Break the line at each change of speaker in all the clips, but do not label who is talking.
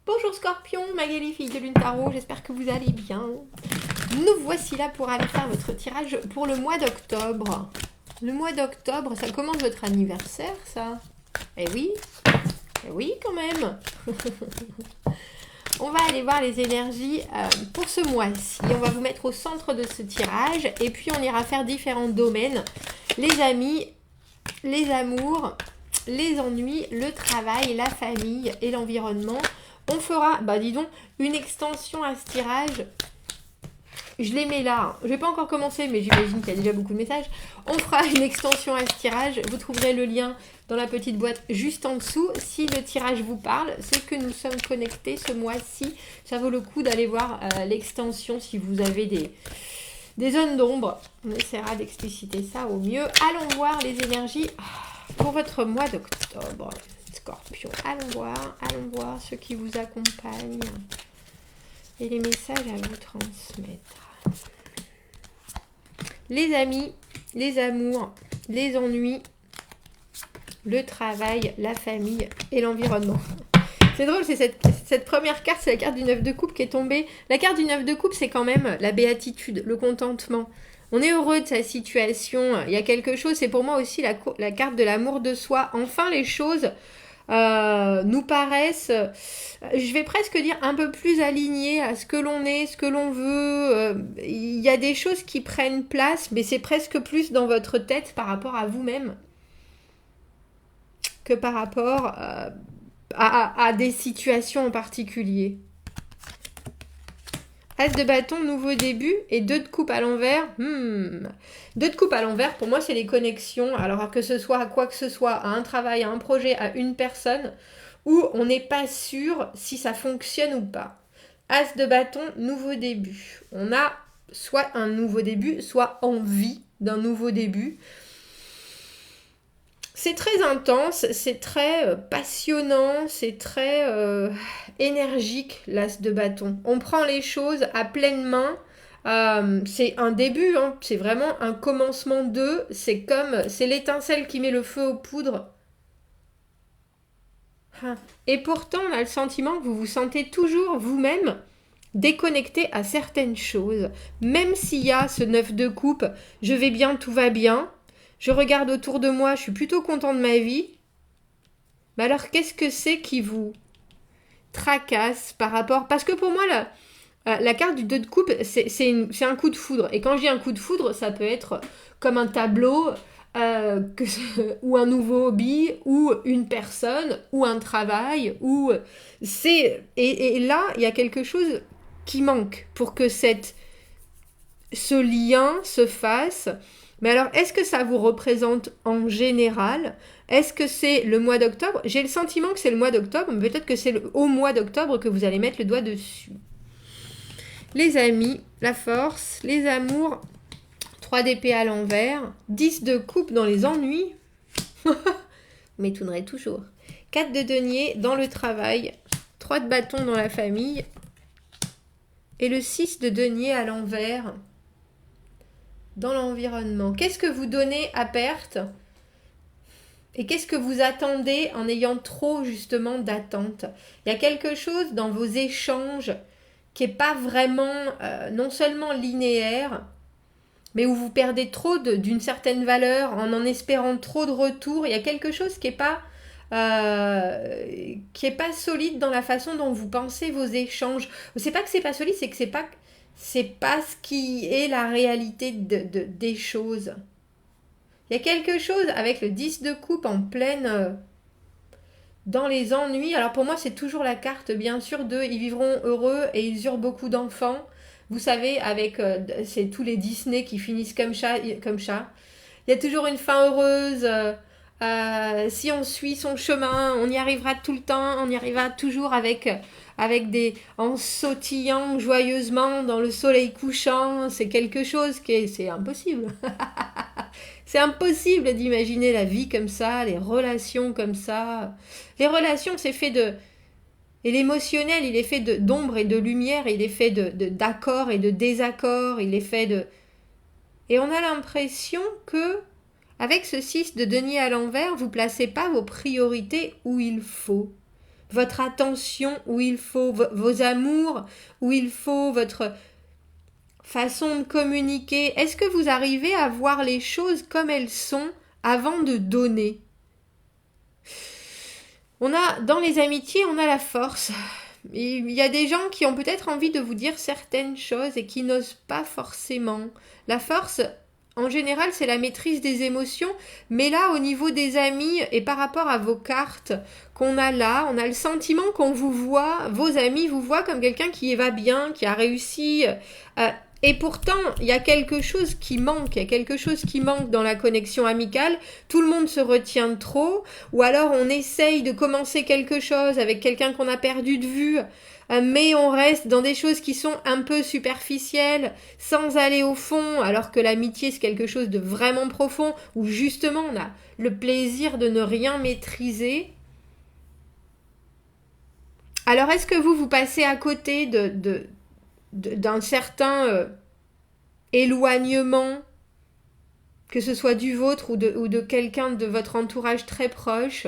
Bonjour Scorpion, Magali, fille de Lune Tarot, j'espère que vous allez bien. Nous voici là pour aller faire votre tirage pour le mois d'octobre. Le mois d'octobre, ça commence votre anniversaire, ça? Eh oui quand même. On va aller voir les énergies pour ce mois-ci. On va vous mettre au centre de ce tirage et puis on ira faire différents domaines. Les amis, les amours, les ennuis, le travail, la famille et l'environnement. On fera, dis donc, une extension à ce tirage. Je les mets là. Je vais pas encore commencer, mais j'imagine qu'il y a déjà beaucoup de messages. On fera une extension à ce tirage. Vous trouverez le lien dans la petite boîte juste en dessous. Si le tirage vous parle, c'est que nous sommes connectés ce mois-ci. Ça vaut le coup d'aller voir l'extension si vous avez des zones d'ombre. On essaiera d'expliciter ça au mieux. Allons voir les énergies pour votre mois d'octobre. Scorpion, allons voir ceux qui vous accompagnent et les messages à vous transmettre. Les amis, les amours, les ennuis, le travail, la famille et l'environnement. C'est drôle, c'est cette première carte, c'est la carte du 9 de coupe qui est tombée. La carte du 9 de coupe, c'est quand même la béatitude, le contentement. On est heureux de sa situation, il y a quelque chose, c'est pour moi aussi la carte de l'amour de soi. Enfin, les choses nous paraissent, je vais presque dire, un peu plus alignées à ce que l'on est, ce que l'on veut. Il y a des choses qui prennent place, mais c'est presque plus dans votre tête par rapport à vous-même que par rapport à des situations en particulier. As de bâton, nouveau début, et 2 de coupe à l'envers. 2 de coupe à l'envers, pour moi, c'est les connexions. Alors que ce soit à quoi que ce soit, à un travail, à un projet, à une personne, où on n'est pas sûr si ça fonctionne ou pas. As de bâton, nouveau début. On a soit un nouveau début, soit envie d'un nouveau début. C'est très intense, c'est très passionnant, c'est très énergique, l'as de bâton. On prend les choses à pleine main. C'est un début, hein, c'est vraiment un commencement d'eux. C'est l'étincelle qui met le feu aux poudres. Et pourtant, on a le sentiment que vous vous sentez toujours vous-même déconnecté à certaines choses. Même s'il y a ce 9 de coupe, je vais bien, tout va bien. Je regarde autour de moi, je suis plutôt content de ma vie. Mais alors, qu'est-ce que c'est qui vous tracasse par rapport... Parce que pour moi, la carte du 2 de coupe, c'est un coup de foudre. Et quand je dis un coup de foudre, ça peut être comme un tableau, ou un nouveau hobby, ou une personne, ou un travail, ou... Et là, il y a quelque chose qui manque pour que ce lien se fasse... Mais alors, est-ce que ça vous représente en général? Est-ce que c'est le mois d'octobre? J'ai le sentiment que c'est le mois d'octobre, mais peut-être que c'est au mois d'octobre que vous allez mettre le doigt dessus. Les amis, la force, les amours, 3 d'épée à l'envers, 10 de coupe dans les ennuis. Vous m'étonnerez toujours. 4 de denier dans le travail, 3 de bâton dans la famille, et le 6 de denier à l'envers dans l'environnement. Qu'est-ce que vous donnez à perte et qu'est-ce que vous attendez en ayant trop justement d'attente? Il y a quelque chose dans vos échanges qui n'est pas vraiment non seulement linéaire, mais où vous perdez trop d'une certaine valeur en espérant trop de retours. Il y a quelque chose qui n'est pas solide dans la façon dont vous pensez vos échanges. C'est pas que c'est pas solide, c'est que c'est pas ce qui est la réalité des choses. Il y a quelque chose avec le 10 de coupe en pleine... dans les ennuis. Alors pour moi, c'est toujours la carte, bien sûr, de ils vivront heureux et ils eurent beaucoup d'enfants. Vous savez, avec c'est tous les Disney qui finissent comme ça. Il y a toujours une fin heureuse. Si on suit son chemin, on y arrivera tout le temps. On y arrivera toujours en sautillant joyeusement dans le soleil couchant. C'est quelque chose c'est impossible. C'est impossible d'imaginer la vie comme ça, les relations comme ça. Les relations, c'est fait de... Et l'émotionnel, il est fait d'ombre et de lumière, il est fait d'accords et de désaccords, il est fait de... Et on a l'impression que, avec ce 6 de denier à l'envers, vous ne placez pas vos priorités où il faut. votre attention où il faut, vos amours où il faut, votre façon de communiquer. Est-ce que vous arrivez à voir les choses comme elles sont avant de donner? Dans les amitiés, on a la force. Il y a des gens qui ont peut-être envie de vous dire certaines choses et qui n'osent pas forcément. La force, en général, c'est la maîtrise des émotions, mais là, au niveau des amis et par rapport à vos cartes qu'on a là, on a le sentiment qu'on vous voit, vos amis vous voient comme quelqu'un qui va bien, qui a réussi. Et pourtant, il y a quelque chose qui manque, dans la connexion amicale. Tout le monde se retient trop, ou alors on essaye de commencer quelque chose avec quelqu'un qu'on a perdu de vue, mais on reste dans des choses qui sont un peu superficielles, sans aller au fond, alors que l'amitié c'est quelque chose de vraiment profond, où justement on a le plaisir de ne rien maîtriser. Alors est-ce que vous passez à côté d'un certain éloignement, que ce soit du vôtre ou de quelqu'un de votre entourage très proche?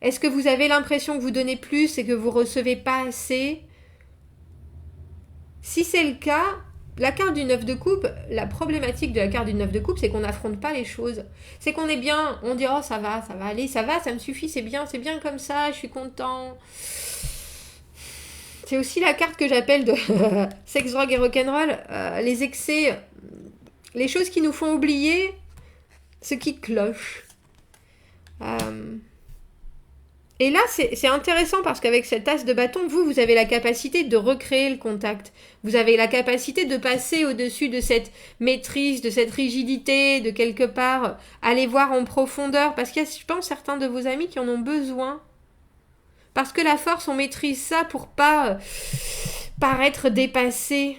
Est-ce que vous avez l'impression que vous donnez plus et que vous recevez pas assez? Si c'est le cas, la carte du 9 de coupe, la problématique de la carte du 9 de coupe, c'est qu'on n'affronte pas les choses. C'est qu'on est bien, on dit oh ça va aller, ça va, ça me suffit, c'est bien comme ça, je suis content. C'est aussi la carte que j'appelle de sex, drogue et rock'n'roll, les excès, les choses qui nous font oublier ce qui cloche. Et là, c'est intéressant parce qu'avec cet as de bâton, vous avez la capacité de recréer le contact. Vous avez la capacité de passer au-dessus de cette maîtrise, de cette rigidité, de quelque part aller voir en profondeur. Parce qu'il y a, je pense, certains de vos amis qui en ont besoin. Parce que la force, on maîtrise ça pour pas paraître dépassé.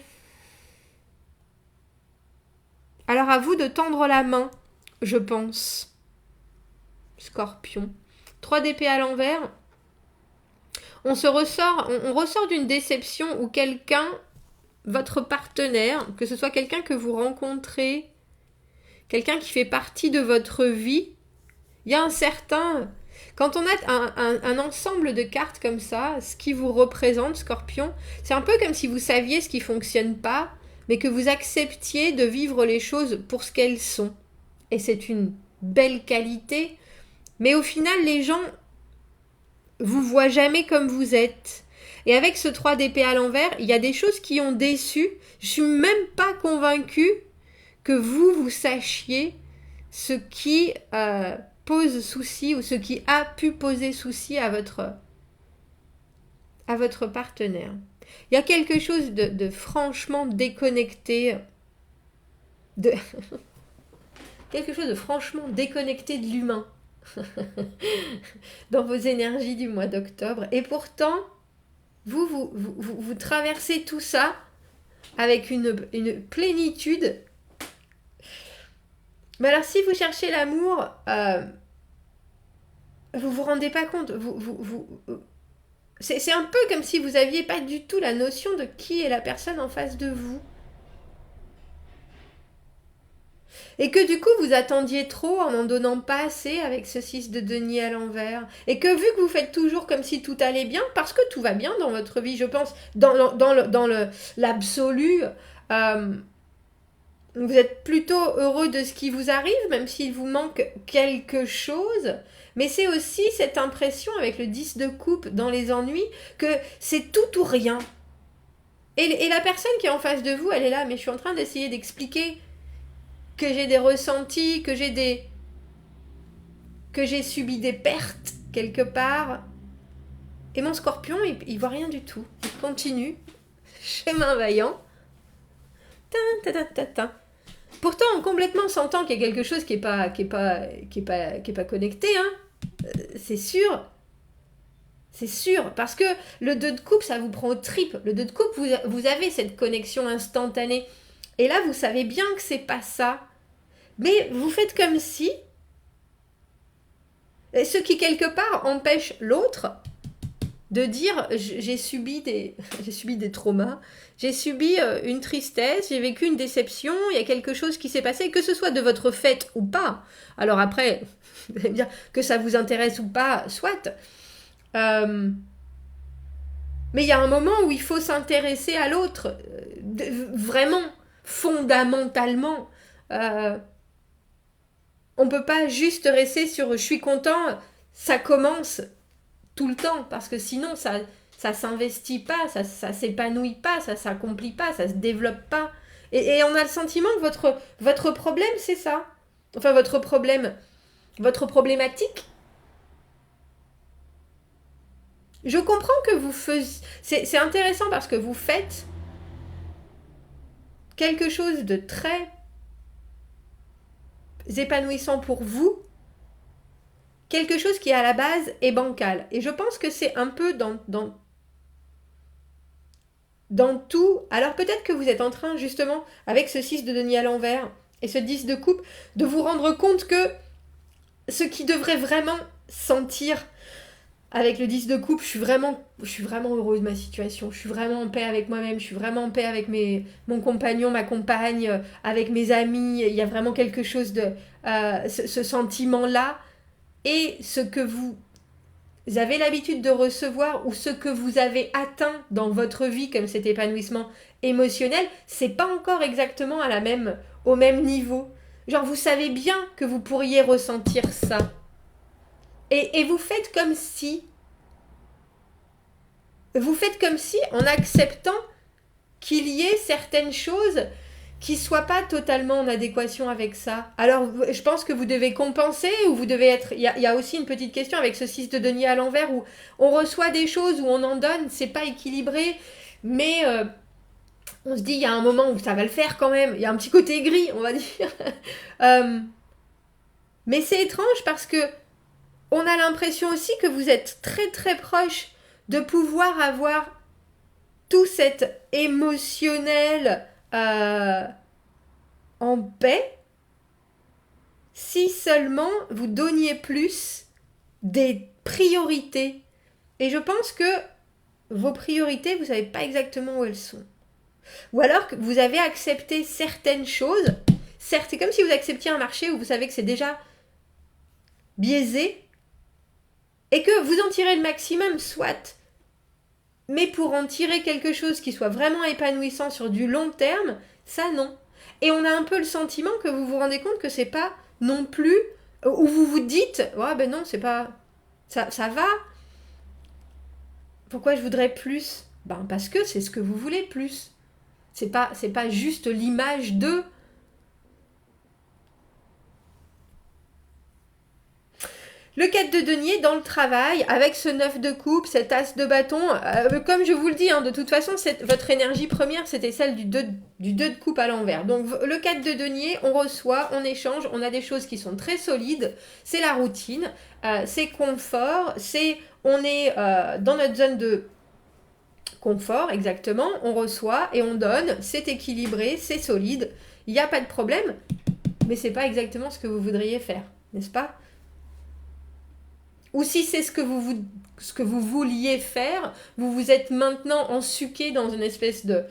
Alors à vous de tendre la main, je pense. Scorpion. 3 d'épée à l'envers. On ressort d'une déception où quelqu'un, votre partenaire, que ce soit quelqu'un que vous rencontrez, quelqu'un qui fait partie de votre vie, il y a un certain... Quand on a un ensemble de cartes comme ça, ce qui vous représente, Scorpion, c'est un peu comme si vous saviez ce qui ne fonctionne pas, mais que vous acceptiez de vivre les choses pour ce qu'elles sont. Et c'est une belle qualité, mais au final, les gens vous voient jamais comme vous êtes. Et avec ce 3 d'épée à l'envers, il y a des choses qui ont déçu. Je suis même pas convaincue que vous sachiez ce qui... pose souci ou ce qui a pu poser souci à votre partenaire. Il y a quelque chose de franchement déconnecté quelque chose de franchement déconnecté de l'humain dans vos énergies du mois d'octobre. Et pourtant, vous traversez tout ça avec une plénitude. Mais alors, si vous cherchez l'amour, vous rendez pas compte. C'est un peu comme si vous aviez pas du tout la notion de qui est la personne en face de vous. Et que du coup, vous attendiez trop en n'en donnant pas assez avec ce 6 de denier à l'envers. Et que vu que vous faites toujours comme si tout allait bien, parce que tout va bien dans votre vie, je pense, dans l'absolu, vous êtes plutôt heureux de ce qui vous arrive, même s'il vous manque quelque chose. Mais c'est aussi cette impression avec le 10 de coupe dans les ennuis que c'est tout ou rien. Et la personne qui est en face de vous, elle est là, mais je suis en train d'essayer d'expliquer que j'ai des ressentis, que j'ai subi des pertes quelque part. Et mon Scorpion, il voit rien du tout. Il continue, chemin vaillant. Pourtant, complètement s'entend qu'il y a quelque chose qui est pas connecté, hein. C'est sûr. C'est sûr, parce que le 2 de coupe, ça vous prend aux tripes. Le 2 de coupe, vous avez cette connexion instantanée. Et là, vous savez bien que c'est pas ça. Mais vous faites comme si, ce qui quelque part empêche l'autre de dire j'ai subi des traumas, j'ai subi une tristesse, j'ai vécu une déception, il y a quelque chose qui s'est passé, que ce soit de votre fait ou pas. Alors après, vous allez me dire que ça vous intéresse ou pas, soit. Mais il y a un moment où il faut s'intéresser à l'autre, vraiment, fondamentalement. On peut pas juste rester sur je suis content, ça commence tout le temps, parce que sinon ça s'investit pas, ça s'épanouit pas, ça s'accomplit pas, ça se développe pas. Et on a le sentiment que votre problème, c'est ça. Enfin, votre problème, votre problématique. Je comprends que vous faisiez... C'est intéressant parce que vous faites quelque chose de très épanouissant pour vous, quelque chose qui à la base est bancal. Et je pense que c'est un peu dans tout. Alors peut-être que vous êtes en train justement, avec ce 6 de denier à l'envers et ce 10 de coupe, de vous rendre compte que ce qui devrait vraiment sentir avec le 10 de coupe, je suis vraiment heureuse de ma situation, je suis vraiment en paix avec moi-même, je suis vraiment en paix avec mon compagnon, ma compagne, avec mes amis, il y a vraiment quelque chose de... ce sentiment-là, et ce que vous avez l'habitude de recevoir, ou ce que vous avez atteint dans votre vie, comme cet épanouissement émotionnel, c'est pas encore exactement au même niveau. Genre, vous savez bien que vous pourriez ressentir ça. Et vous faites comme si... en acceptant qu'il y ait certaines choses qui ne soient pas totalement en adéquation avec ça. Alors, je pense que vous devez compenser, ou vous devez être... Il y a aussi une petite question avec ce 6 de denier à l'envers, où on reçoit des choses, où on en donne, c'est pas équilibré, mais... on se dit, il y a un moment où ça va le faire quand même. Il y a un petit côté gris, on va dire. Mais c'est étrange parce que on a l'impression aussi que vous êtes très très proche de pouvoir avoir tout cet émotionnel en paix si seulement vous donniez plus des priorités. Et je pense que vos priorités, vous ne savez pas exactement où elles sont. Ou alors que vous avez accepté certaines choses. Certes, c'est comme si vous acceptiez un marché où vous savez que c'est déjà biaisé et que vous en tirez le maximum, soit. Mais pour en tirer quelque chose qui soit vraiment épanouissant sur du long terme, ça non. Et on a un peu le sentiment que vous vous rendez compte que c'est pas non plus, où vous vous dites, ouais ben non, c'est pas, ça va. Pourquoi je voudrais plus? Ben parce que c'est ce que vous voulez plus. C'est pas juste l'image de. Le 4 de denier dans le travail, avec ce 9 de coupe, cet as de bâton, comme je vous le dis, de toute façon, votre énergie première, c'était celle du 2 de coupe à l'envers. Donc le 4 de denier, on reçoit, on échange, on a des choses qui sont très solides, c'est la routine, c'est confort, on est dans notre zone de confort, exactement, on reçoit et on donne, c'est équilibré, c'est solide, il n'y a pas de problème, mais c'est pas exactement ce que vous voudriez faire, n'est-ce pas ? Ou si c'est ce que vous vouliez faire, vous vous êtes maintenant ensuqué dans une espèce de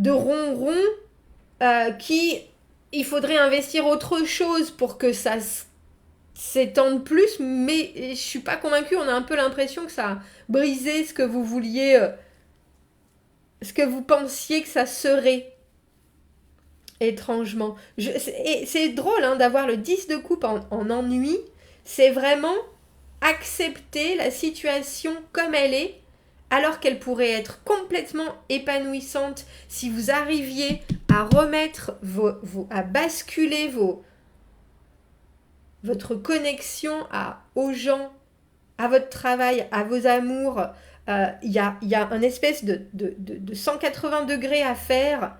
ronron qui, il faudrait investir autre chose pour que ça s'étende plus, mais je suis pas convaincue, on a un peu l'impression que ça a brisé ce que vous vouliez, ce que vous pensiez que ça serait. Étrangement. C'est drôle d'avoir le 10 de coupe en ennui. C'est vraiment accepter la situation comme elle est, alors qu'elle pourrait être complètement épanouissante si vous arriviez à remettre à basculer votre connexion aux gens, à votre travail, à vos amours. Il y a un espèce de 180 degrés à faire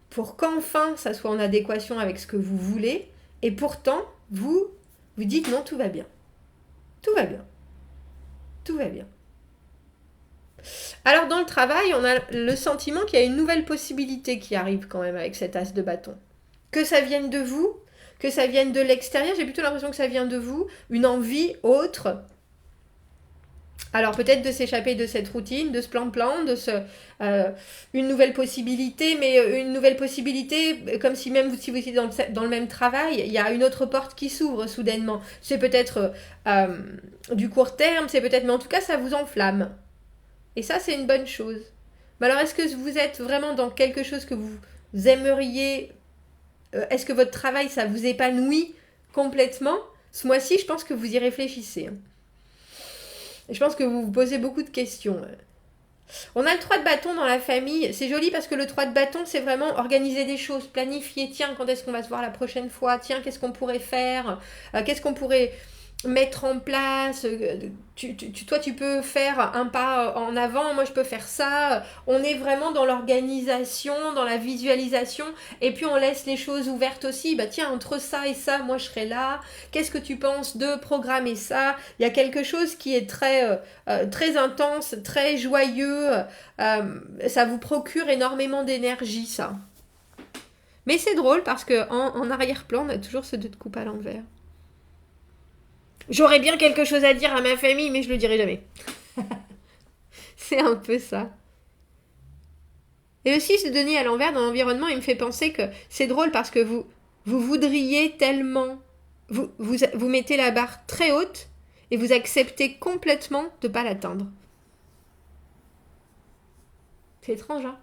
pour qu'enfin ça soit en adéquation avec ce que vous voulez. Et pourtant, vous dites non, tout va bien. Tout va bien. Tout va bien. Alors dans le travail, on a le sentiment qu'il y a une nouvelle possibilité qui arrive quand même avec cet as de bâton. Que ça vienne de vous, que ça vienne de l'extérieur, j'ai plutôt l'impression que ça vient de vous, une envie autre. Alors peut-être de s'échapper de cette routine, de ce plan-plan, une nouvelle possibilité, mais une nouvelle possibilité, comme si même si vous étiez dans le même travail, il y a une autre porte qui s'ouvre soudainement. C'est peut-être du court terme, c'est peut-être, mais en tout cas ça vous enflamme. Et ça c'est une bonne chose. Mais alors est-ce que vous êtes vraiment dans quelque chose que vous aimeriez, est-ce que votre travail ça vous épanouit complètement? Ce mois-ci je pense que vous y réfléchissez. Je pense que vous vous posez beaucoup de questions. On a le 3 de bâton dans la famille. C'est joli parce que le 3 de bâton, c'est vraiment organiser des choses, planifier. Tiens, quand est-ce qu'on va se voir la prochaine fois? Tiens, qu'est-ce qu'on pourrait faire? Qu'est-ce qu'on pourrait mettre en place? Toi, tu peux faire un pas en avant, moi, je peux faire ça. On est vraiment dans l'organisation, dans la visualisation. Et puis, on laisse les choses ouvertes aussi. Bah, tiens, entre ça et ça, moi, je serai là. Qu'est-ce que tu penses de programmer ça? Il y a quelque chose qui est très intense, très joyeux. Ça vous procure énormément d'énergie, ça. Mais c'est drôle parce qu'en arrière-plan, on a toujours ce 2 de coupe à l'envers. J'aurais bien quelque chose à dire à ma famille, mais je le dirai jamais. C'est un peu ça. Et aussi, ce Denis à l'envers dans l'environnement, il me fait penser que c'est drôle parce que vous voudriez tellement... Vous mettez la barre très haute et vous acceptez complètement de ne pas l'atteindre. C'est étrange, hein?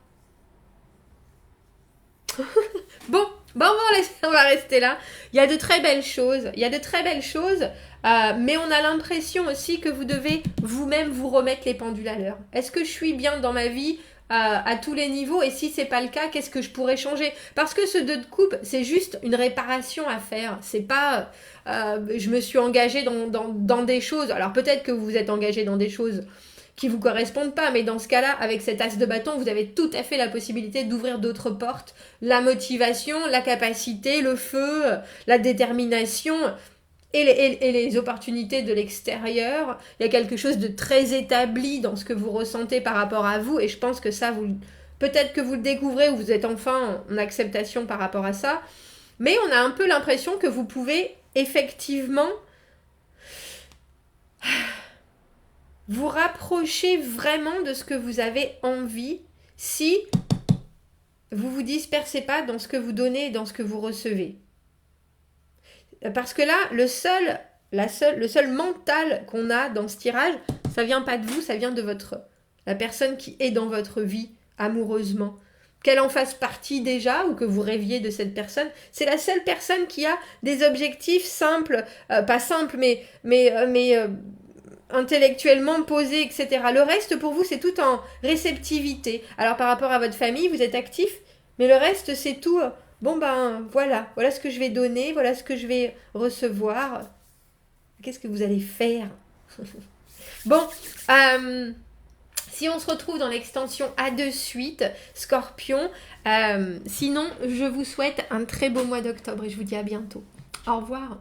Bon, on va rester là. Il y a de très belles choses. Mais on a l'impression aussi que vous devez vous-même vous remettre les pendules à l'heure. Est-ce que je suis bien dans ma vie à tous les niveaux? Et si c'est pas le cas, qu'est-ce que je pourrais changer? Parce que ce 2 de coupe, c'est juste une réparation à faire. C'est pas... je me suis engagée dans des choses. Alors peut-être que vous vous êtes engagé dans des choses qui vous correspondent pas, mais dans ce cas-là, avec cet as de bâton, vous avez tout à fait la possibilité d'ouvrir d'autres portes. La motivation, la capacité, le feu, la détermination et les opportunités de l'extérieur. Il y a quelque chose de très établi dans ce que vous ressentez par rapport à vous, et je pense que ça, peut-être que vous le découvrez ou vous êtes enfin en acceptation par rapport à ça, mais on a un peu l'impression que vous pouvez effectivement vous rapprocher vraiment de ce que vous avez envie si vous vous dispersez pas dans ce que vous donnez et dans ce que vous recevez. Parce que là, le seul mental qu'on a dans ce tirage, ça vient pas de vous, ça vient de la personne qui est dans votre vie amoureusement. Qu'elle en fasse partie déjà ou que vous rêviez de cette personne, c'est la seule personne qui a des objectifs simples, pas simples, mais intellectuellement posé, etc. Le reste, pour vous, c'est tout en réceptivité. Alors, par rapport à votre famille, vous êtes actif, mais le reste, c'est tout... Bon, ben, voilà ce que je vais donner, voilà ce que je vais recevoir. Qu'est-ce que vous allez faire? Bon, si on se retrouve dans l'extension A de suite, Scorpion, sinon, je vous souhaite un très beau mois d'octobre et je vous dis à bientôt. Au revoir.